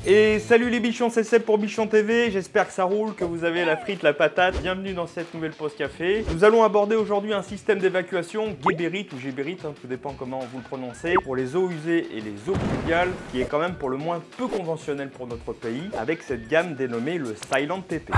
Et salut les bichons, c'est Seb pour Bichon TV, j'espère que ça roule, que vous avez la frite, la patate. Bienvenue dans cette nouvelle pause café. Nous allons aborder aujourd'hui un système d'évacuation Geberit ou Geberit, tout dépend comment vous le prononcez, pour les eaux usées et les eaux pluviales, qui est quand même pour le moins peu conventionnel pour notre pays, avec cette gamme dénommée le Silent PP.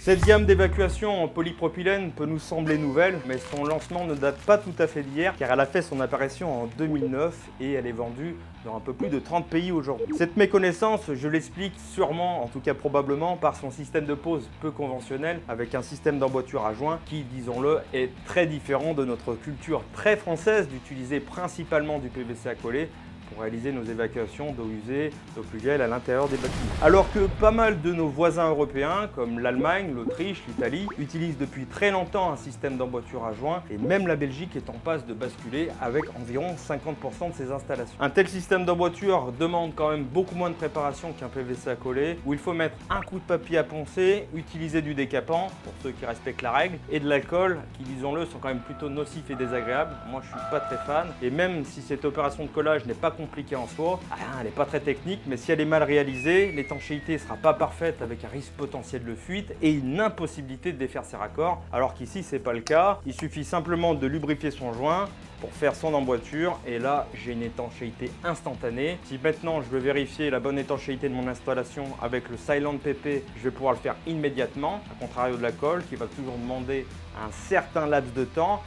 Cette gamme d'évacuation en polypropylène peut nous sembler nouvelle, mais son lancement ne date pas tout à fait d'hier, car elle a fait son apparition en 2009 et elle est vendue dans un peu plus de 30 pays aujourd'hui. Cette méconnaissance, je l'explique sûrement, en tout cas probablement, par son système de pose peu conventionnel, avec un système d'emboîture à joint qui, disons-le, est très différent de notre culture très française d'utiliser principalement du PVC à coller pour réaliser nos évacuations d'eau usée, d'eau pluviale à l'intérieur des bâtiments. Alors que pas mal de nos voisins européens, comme l'Allemagne, l'Autriche, l'Italie, utilisent depuis très longtemps un système d'emboîture à joint, et même la Belgique est en passe de basculer avec environ 50% de ses installations. Un tel système d'emboîture demande quand même beaucoup moins de préparation qu'un PVC à coller, où il faut mettre un coup de papier à poncer, utiliser du décapant, pour ceux qui respectent la règle, et de l'alcool, qui, disons-le, sont quand même plutôt nocifs et désagréables. Moi, je suis pas très fan, et même si cette opération de collage n'est pas compliquée en soi, elle n'est pas très technique, mais si elle est mal réalisée, l'étanchéité ne sera pas parfaite avec un risque potentiel de fuite et une impossibilité de défaire ses raccords, alors qu'ici c'est pas le cas. Il suffit simplement de lubrifier son joint pour faire son emboîture et là j'ai une étanchéité instantanée. Si maintenant je veux vérifier la bonne étanchéité de mon installation avec le Silent PP, je vais pouvoir le faire immédiatement, à contrario de la colle qui va toujours demander un certain laps de temps,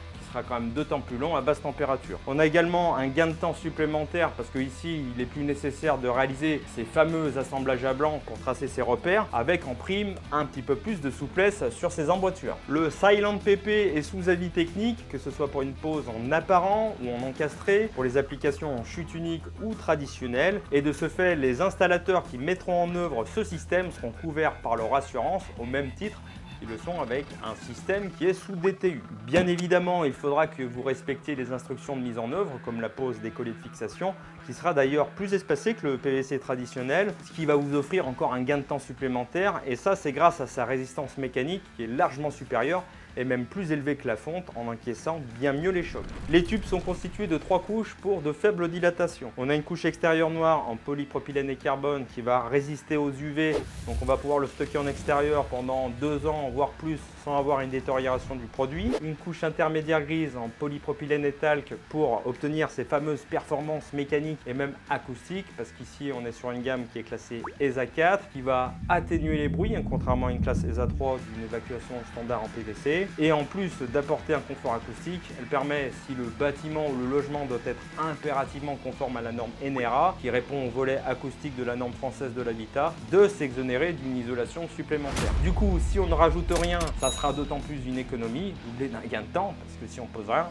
quand même 2 temps plus long à basse température. On a également un gain de temps supplémentaire parce que ici il est plus nécessaire de réaliser ces fameux assemblages à blanc pour tracer ses repères, avec en prime un petit peu plus de souplesse sur ses emboîtures. Le Silent PP est sous avis technique, que ce soit pour une pose en apparent ou en encastré, pour les applications en chute unique ou traditionnelle, et de ce fait les installateurs qui mettront en œuvre ce système seront couverts par leur assurance au même titre qui le sont avec un système qui est sous DTU. Bien évidemment, il faudra que vous respectiez les instructions de mise en œuvre, comme la pose des collets de fixation, qui sera d'ailleurs plus espacé que le PVC traditionnel, ce qui va vous offrir encore un gain de temps supplémentaire, et ça c'est grâce à sa résistance mécanique qui est largement supérieure et même plus élevé que la fonte en encaissant bien mieux les chocs. Les tubes sont constitués de 3 couches pour de faibles dilatations. On a une couche extérieure noire en polypropylène et carbone qui va résister aux UV, donc on va pouvoir le stocker en extérieur pendant 2 ans voire plus sans avoir une détérioration du produit. Une couche intermédiaire grise en polypropylène et talc pour obtenir ces fameuses performances mécaniques et même acoustiques, parce qu'ici on est sur une gamme qui est classée ESA 4 qui va atténuer les bruits, contrairement à une classe ESA 3 d'une évacuation standard en PVC. Et en plus d'apporter un confort acoustique, elle permet, si le bâtiment ou le logement doit être impérativement conforme à la norme NRA, qui répond au volet acoustique de la norme française de l'habitat, de s'exonérer d'une isolation supplémentaire. Du coup, si on ne rajoute rien, ça sera d'autant plus une économie, doublée d'un gain de temps, parce que si on pose rien,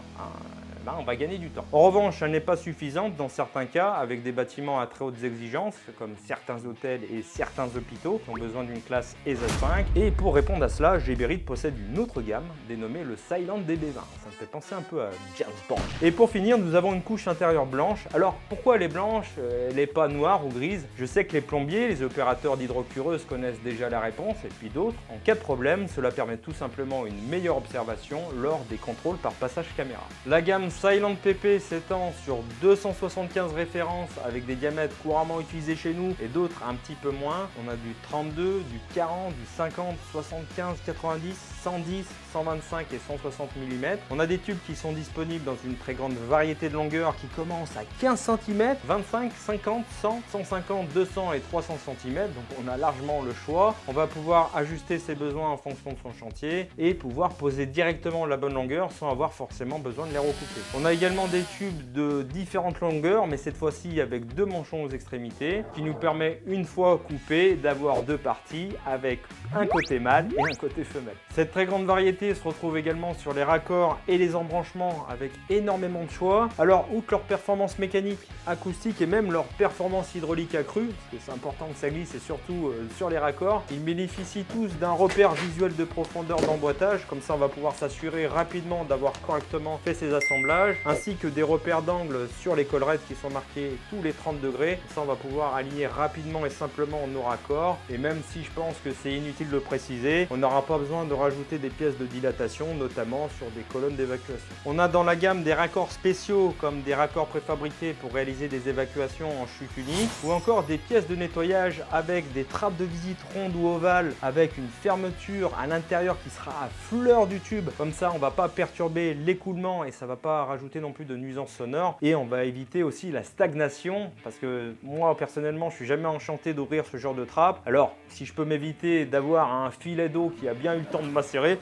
on va gagner du temps. En revanche, elle n'est pas suffisante dans certains cas, avec des bâtiments à très hautes exigences, comme certains hôtels et certains hôpitaux qui ont besoin d'une classe ESA 5. Et pour répondre à cela, Geberit possède une autre gamme, dénommée le Silent DB20. Ça me fait penser un peu à James Bond. Et pour finir, nous avons une couche intérieure blanche. Alors, pourquoi elle est blanche? Elle n'est pas noire ou grise? Je sais que les plombiers, les opérateurs d'hydrocureuse connaissent déjà la réponse, et puis d'autres. En cas de problème, cela permet tout simplement une meilleure observation lors des contrôles par passage caméra. La gamme Silent PP s'étend sur 275 références avec des diamètres couramment utilisés chez nous et d'autres un petit peu moins. On a du 32, du 40, du 50, 75, 90, 110, 125 et 160 mm. On a des tubes qui sont disponibles dans une très grande variété de longueurs qui commencent à 15 cm, 25, 50, 100, 150, 200 et 300 cm. Donc on a largement le choix. On va pouvoir ajuster ses besoins en fonction de son chantier et pouvoir poser directement la bonne longueur sans avoir forcément besoin de les recouper. On a également des tubes de différentes longueurs, mais cette fois-ci avec 2 manchons aux extrémités, qui nous permet une fois coupé d'avoir 2 parties avec un côté mâle et un côté femelle. Cette très grande variété se retrouve également sur les raccords et les embranchements avec énormément de choix. Alors, outre leur performance mécanique, acoustique et même leur performance hydraulique accrue, parce que c'est important que ça glisse et surtout sur les raccords, ils bénéficient tous d'un repère visuel de profondeur d'emboîtage. Comme ça, on va pouvoir s'assurer rapidement d'avoir correctement fait ces assemblages d'assemblage, ainsi que des repères d'angle sur les collerettes qui sont marqués tous les 30 degrés. Ça, on va pouvoir aligner rapidement et simplement nos raccords. Et même si je pense que c'est inutile de le préciser, on n'aura pas besoin de rajouter des pièces de dilatation, notamment sur des colonnes d'évacuation. On a dans la gamme des raccords spéciaux, comme des raccords préfabriqués pour réaliser des évacuations en chute unique, ou encore des pièces de nettoyage avec des trappes de visite rondes ou ovales, avec une fermeture à l'intérieur qui sera à fleur du tube. Comme ça, on ne va pas perturber l'écoulement et ça ne va pas rajouter non plus de nuisances sonores. Et on va éviter aussi la stagnation, parce que moi, personnellement, je suis jamais enchanté d'ouvrir ce genre de trappe. Alors, si je peux m'éviter d'avoir un filet d'eau qui a bien eu le temps de macérer,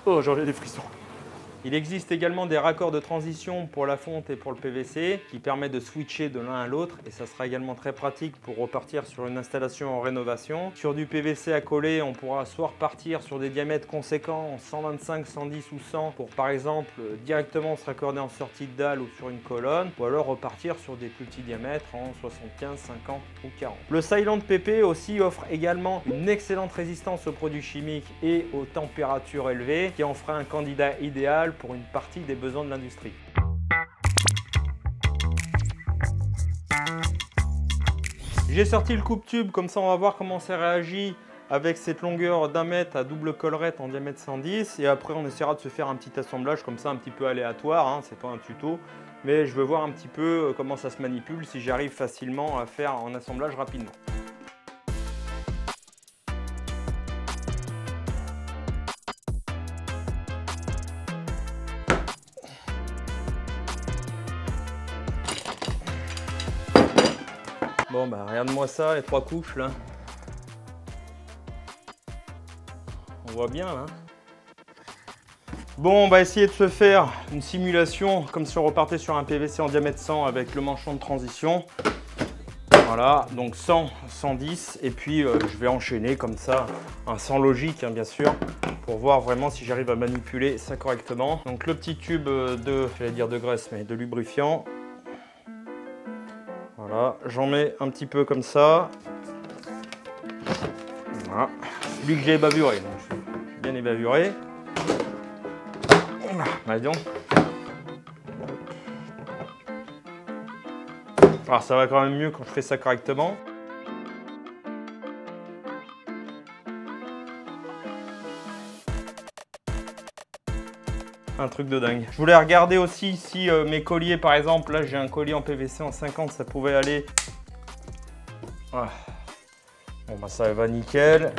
oh, j'en ai des frissons. Il existe également des raccords de transition pour la fonte et pour le PVC qui permettent de switcher de l'un à l'autre et ça sera également très pratique pour repartir sur une installation en rénovation. Sur du PVC à coller, on pourra soit repartir sur des diamètres conséquents en 125, 110 ou 100 pour par exemple directement se raccorder en sortie de dalle ou sur une colonne, ou alors repartir sur des plus petits diamètres en 75, 50 ou 40. Le Silent PP aussi offre également une excellente résistance aux produits chimiques et aux températures élevées qui en fera un candidat idéal pour une partie des besoins de l'industrie. J'ai sorti le coupe-tube, comme ça on va voir comment ça réagit avec cette longueur d'1 mètre à double collerette en diamètre 110 et après on essaiera de se faire un petit assemblage comme ça un petit peu aléatoire, hein, c'est pas un tuto, mais je veux voir un petit peu comment ça se manipule, si j'arrive facilement à faire un assemblage rapidement. Bon bah regarde-moi ça, les 3 couches là. On voit bien là. Bon, on va essayer de se faire une simulation comme si on repartait sur un PVC en diamètre 100 avec le manchon de transition. Voilà, donc 100, 110 et puis je vais enchaîner comme ça, un 100 logique hein, bien sûr, pour voir vraiment si j'arrive à manipuler ça correctement. Donc le petit tube j'allais dire de graisse, mais de lubrifiant. Voilà, j'en mets un petit peu comme ça. Voilà, celui que j'ai bavuré, donc je suis bien évavuré. Bah donc. Alors ça va quand même mieux quand je fais ça correctement. Un truc de dingue. Je voulais regarder aussi si mes colliers, par exemple, là j'ai un collier en PVC en 50, ça pouvait aller. Ah. Bon bah ça va nickel.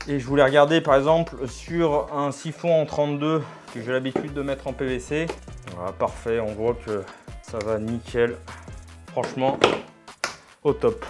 Et je voulais regarder par exemple sur un siphon en 32 que j'ai l'habitude de mettre en PVC. Voilà, parfait, on voit que ça va nickel. Franchement, au top.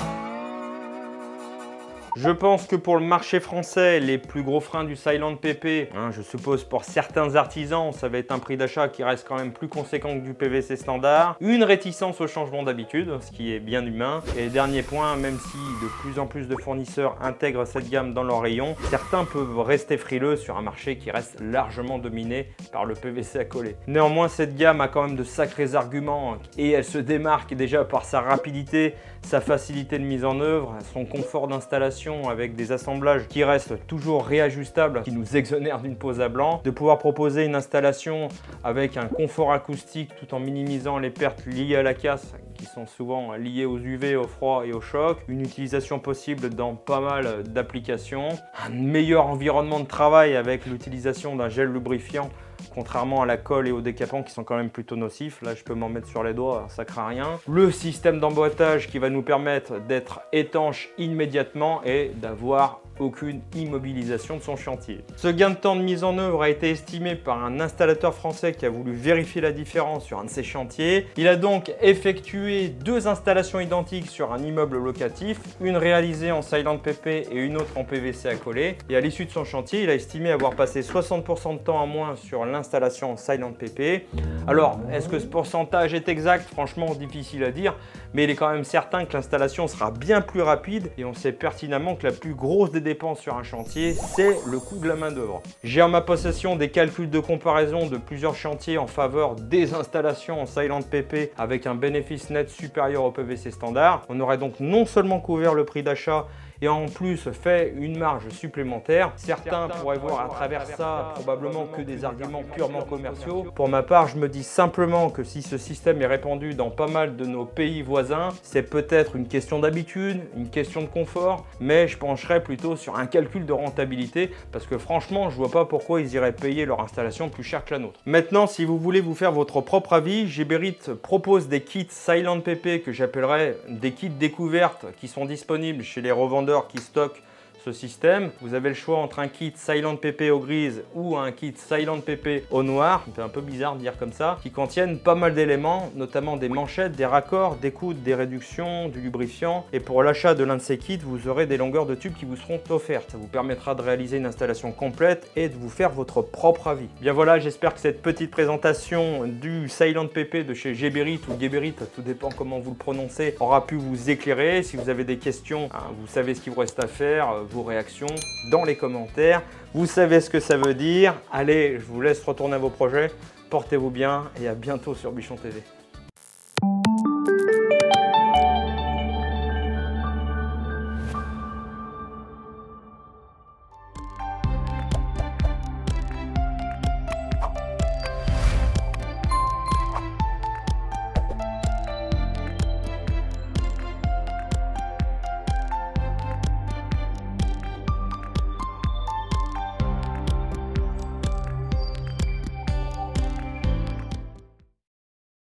Je pense que pour le marché français, les plus gros freins du Silent PP, hein, je suppose pour certains artisans, ça va être un prix d'achat qui reste quand même plus conséquent que du PVC standard, une réticence au changement d'habitude, ce qui est bien humain. Et dernier point, même si de plus en plus de fournisseurs intègrent cette gamme dans leur rayon, certains peuvent rester frileux sur un marché qui reste largement dominé par le PVC à coller. Néanmoins, cette gamme a quand même de sacrés arguments et elle se démarque déjà par sa rapidité, sa facilité de mise en œuvre, son confort d'installation avec des assemblages qui restent toujours réajustables, qui nous exonèrent d'une pose à blanc, de pouvoir proposer une installation avec un confort acoustique tout en minimisant les pertes liées à la casse qui sont souvent liées aux UV, au froid et au choc, une utilisation possible dans pas mal d'applications, un meilleur environnement de travail avec l'utilisation d'un gel lubrifiant contrairement à la colle et au décapant qui sont quand même plutôt nocifs. Là, je peux m'en mettre sur les doigts, ça craint rien. Le système d'emboîtage qui va nous permettre d'être étanche immédiatement et d'avoir aucune immobilisation de son chantier. Ce gain de temps de mise en œuvre a été estimé par un installateur français qui a voulu vérifier la différence sur un de ses chantiers. Il a donc effectué 2 installations identiques sur un immeuble locatif, une réalisée en Silent PP et une autre en PVC à coller. Et à l'issue de son chantier, il a estimé avoir passé 60% de temps en moins sur l'installation en Silent PP. Alors, est-ce que ce pourcentage est exact? Franchement, difficile à dire, mais il est quand même certain que l'installation sera bien plus rapide et on sait pertinemment que la plus grosse des dépenses sur un chantier, c'est le coût de la main d'œuvre. J'ai en ma possession des calculs de comparaison de plusieurs chantiers en faveur des installations en Silent PP avec un bénéfice net supérieur au PVC standard. On aurait donc non seulement couvert le prix d'achat et en plus fait une marge supplémentaire. Certains pourraient voir à travers ça probablement que des arguments purement commerciaux. Pour ma part, je me dis simplement que si ce système est répandu dans pas mal de nos pays voisins, c'est peut-être une question d'habitude, une question de confort, mais je pencherais plutôt sur un calcul de rentabilité parce que franchement, je vois pas pourquoi ils iraient payer leur installation plus cher que la nôtre. Maintenant, si vous voulez vous faire votre propre avis, Geberit propose des kits SilentPP que j'appellerais des kits découvertes qui sont disponibles chez les revendeurs qui stockent ce système. Vous avez le choix entre un kit SilentPP au grise ou un kit SilentPP au noir, c'est un peu bizarre de dire comme ça, qui contiennent pas mal d'éléments, notamment des manchettes, des raccords, des coudes, des réductions, du lubrifiant. Et pour l'achat de l'un de ces kits, vous aurez des longueurs de tubes qui vous seront offertes. Ça vous permettra de réaliser une installation complète et de vous faire votre propre avis. Bien voilà, j'espère que cette petite présentation du SilentPP de chez Geberit ou Geberit, tout dépend comment vous le prononcez, aura pu vous éclairer. Si vous avez des questions, vous savez ce qu'il vous reste à faire, vos réactions dans les commentaires. Vous savez ce que ça veut dire. Allez, je vous laisse retourner à vos projets. Portez-vous bien et à bientôt sur Buchon TV.